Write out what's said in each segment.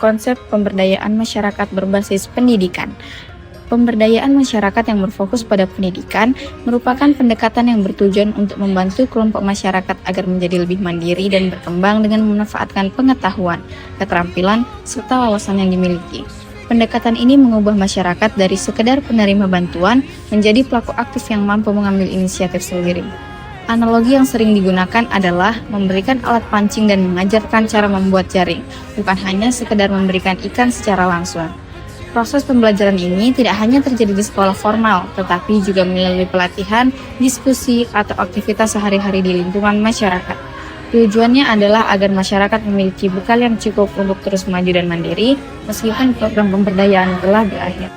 konsep pemberdayaan masyarakat berbasis pendidikan. Pemberdayaan masyarakat yang berfokus pada pendidikan merupakan pendekatan yang bertujuan untuk membantu kelompok masyarakat agar menjadi lebih mandiri dan berkembang dengan memanfaatkan pengetahuan, keterampilan, serta wawasan yang dimiliki. Pendekatan ini mengubah masyarakat dari sekedar penerima bantuan menjadi pelaku aktif yang mampu mengambil inisiatif sendiri. Analogi yang sering digunakan adalah memberikan alat pancing dan mengajarkan cara membuat jaring, bukan hanya sekedar memberikan ikan secara langsung. Proses pembelajaran ini tidak hanya terjadi di sekolah formal, tetapi juga melalui pelatihan, diskusi, atau aktivitas sehari-hari di lingkungan masyarakat. Tujuannya adalah agar masyarakat memiliki bekal yang cukup untuk terus maju dan mandiri, meskipun program pemberdayaan telah berakhir.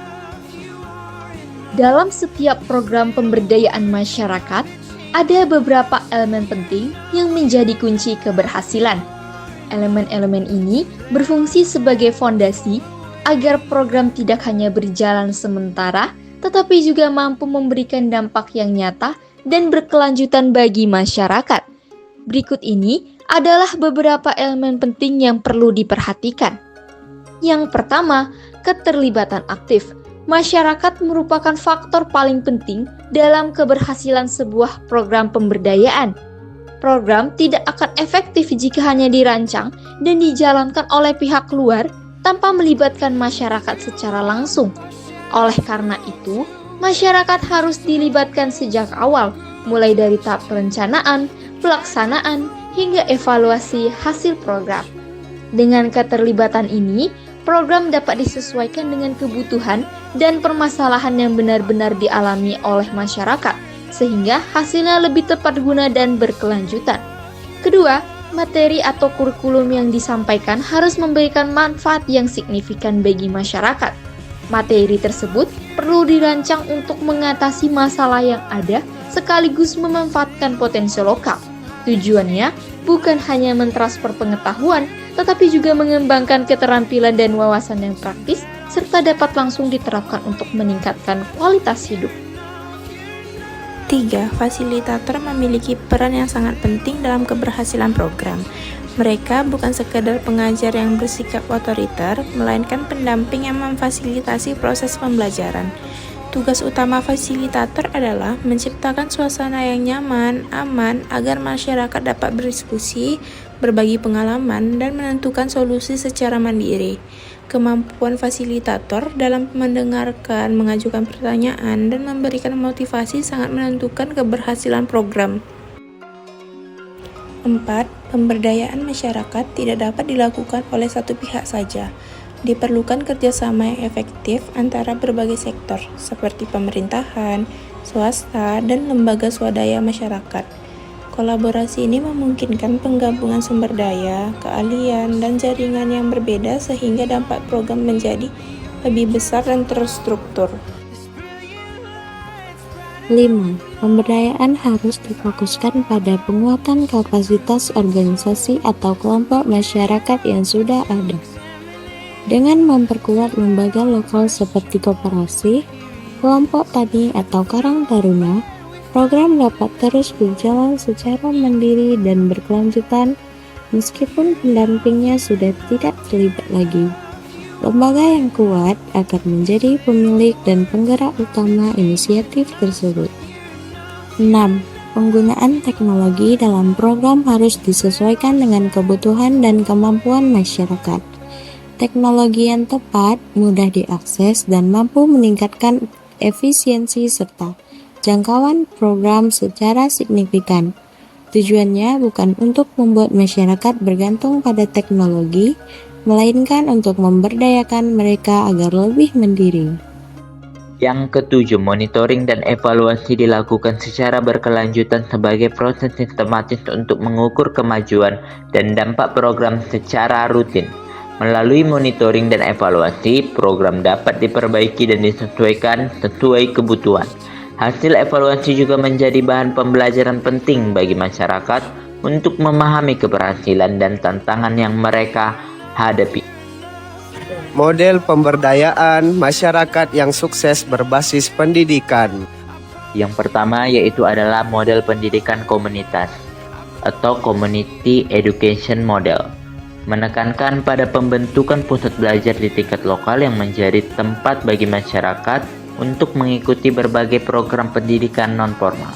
Dalam setiap program pemberdayaan masyarakat, ada beberapa elemen penting yang menjadi kunci keberhasilan. Elemen-elemen ini berfungsi sebagai fondasi agar program tidak hanya berjalan sementara, tetapi juga mampu memberikan dampak yang nyata dan berkelanjutan bagi masyarakat. Berikut ini adalah beberapa elemen penting yang perlu diperhatikan. Yang pertama, keterlibatan aktif. Masyarakat merupakan faktor paling penting dalam keberhasilan sebuah program pemberdayaan. Program tidak akan efektif jika hanya dirancang dan dijalankan oleh pihak luar tanpa melibatkan masyarakat secara langsung. Oleh karena itu, masyarakat harus dilibatkan sejak awal, mulai dari tahap perencanaan, pelaksanaan, hingga evaluasi hasil program. Dengan keterlibatan ini, program dapat disesuaikan dengan kebutuhan dan permasalahan yang benar-benar dialami oleh masyarakat, sehingga hasilnya lebih tepat guna dan berkelanjutan. Kedua, materi atau kurikulum yang disampaikan harus memberikan manfaat yang signifikan bagi masyarakat. Materi tersebut perlu dirancang untuk mengatasi masalah yang ada sekaligus memanfaatkan potensi lokal. Tujuannya bukan hanya mentransfer pengetahuan, tetapi juga mengembangkan keterampilan dan wawasan yang praktis, serta dapat langsung diterapkan untuk meningkatkan kualitas hidup. 3. Fasilitator memiliki peran yang sangat penting dalam keberhasilan program. Mereka bukan sekadar pengajar yang bersikap otoriter, melainkan pendamping yang memfasilitasi proses pembelajaran. Tugas utama fasilitator adalah menciptakan suasana yang nyaman, aman, agar masyarakat dapat berdiskusi, berbagi pengalaman, dan menentukan solusi secara mandiri. Kemampuan fasilitator dalam mendengarkan, mengajukan pertanyaan, dan memberikan motivasi sangat menentukan keberhasilan program. 4. Pemberdayaan masyarakat tidak dapat dilakukan oleh satu pihak saja. Diperlukan kerjasama yang efektif antara berbagai sektor, seperti pemerintahan, swasta, dan lembaga swadaya masyarakat. Kolaborasi ini memungkinkan penggabungan sumber daya, keahlian, dan jaringan yang berbeda sehingga dampak program menjadi lebih besar dan terstruktur. 5. Pemberdayaan harus difokuskan pada penguatan kapasitas organisasi atau kelompok masyarakat yang sudah ada. Dengan memperkuat lembaga lokal seperti koperasi, kelompok tani atau karang taruna, program dapat terus berjalan secara mandiri dan berkelanjutan meskipun pendampingnya sudah tidak terlibat lagi. Lembaga yang kuat akan menjadi pemilik dan penggerak utama inisiatif tersebut. 6. Penggunaan teknologi dalam program harus disesuaikan dengan kebutuhan dan kemampuan masyarakat. Teknologi yang tepat, mudah diakses, dan mampu meningkatkan efisiensi serta jangkauan program secara signifikan. Tujuannya bukan untuk membuat masyarakat bergantung pada teknologi, melainkan untuk memberdayakan mereka agar lebih mandiri. Yang ketujuh, monitoring dan evaluasi dilakukan secara berkelanjutan sebagai proses sistematis untuk mengukur kemajuan dan dampak program secara rutin. Melalui monitoring dan evaluasi, program dapat diperbaiki dan disesuaikan sesuai kebutuhan. Hasil evaluasi juga menjadi bahan pembelajaran penting bagi masyarakat untuk memahami keberhasilan dan tantangan yang mereka hadapi. Model pemberdayaan masyarakat yang sukses berbasis pendidikan. Yang pertama yaitu adalah model pendidikan komunitas atau Community Education Model. menekankan pada pembentukan pusat belajar di tingkat lokal yang menjadi tempat bagi masyarakat untuk mengikuti berbagai program pendidikan non-formal.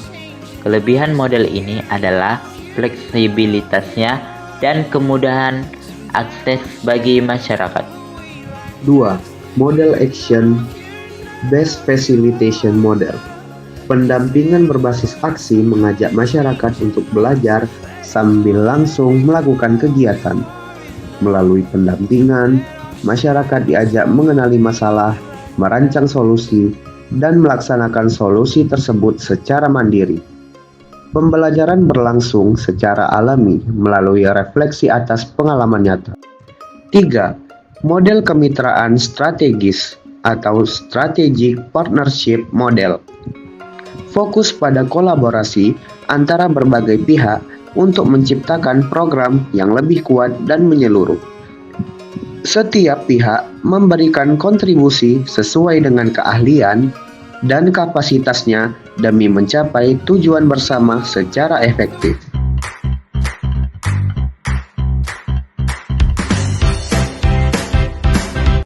Kelebihan model ini adalah fleksibilitasnya dan kemudahan akses bagi masyarakat. 2. Model Action Based Facilitation Model. Pendampingan berbasis aksi mengajak masyarakat untuk belajar sambil langsung melakukan kegiatan. Melalui pendampingan, masyarakat diajak mengenali masalah, merancang solusi, dan melaksanakan solusi tersebut secara mandiri. Pembelajaran berlangsung secara alami melalui refleksi atas pengalaman nyata. 3. Model kemitraan strategis atau Strategic Partnership Model. Fokus pada kolaborasi antara berbagai pihak untuk menciptakan program yang lebih kuat dan menyeluruh. Setiap pihak memberikan kontribusi sesuai dengan keahlian dan kapasitasnya demi mencapai tujuan bersama secara efektif.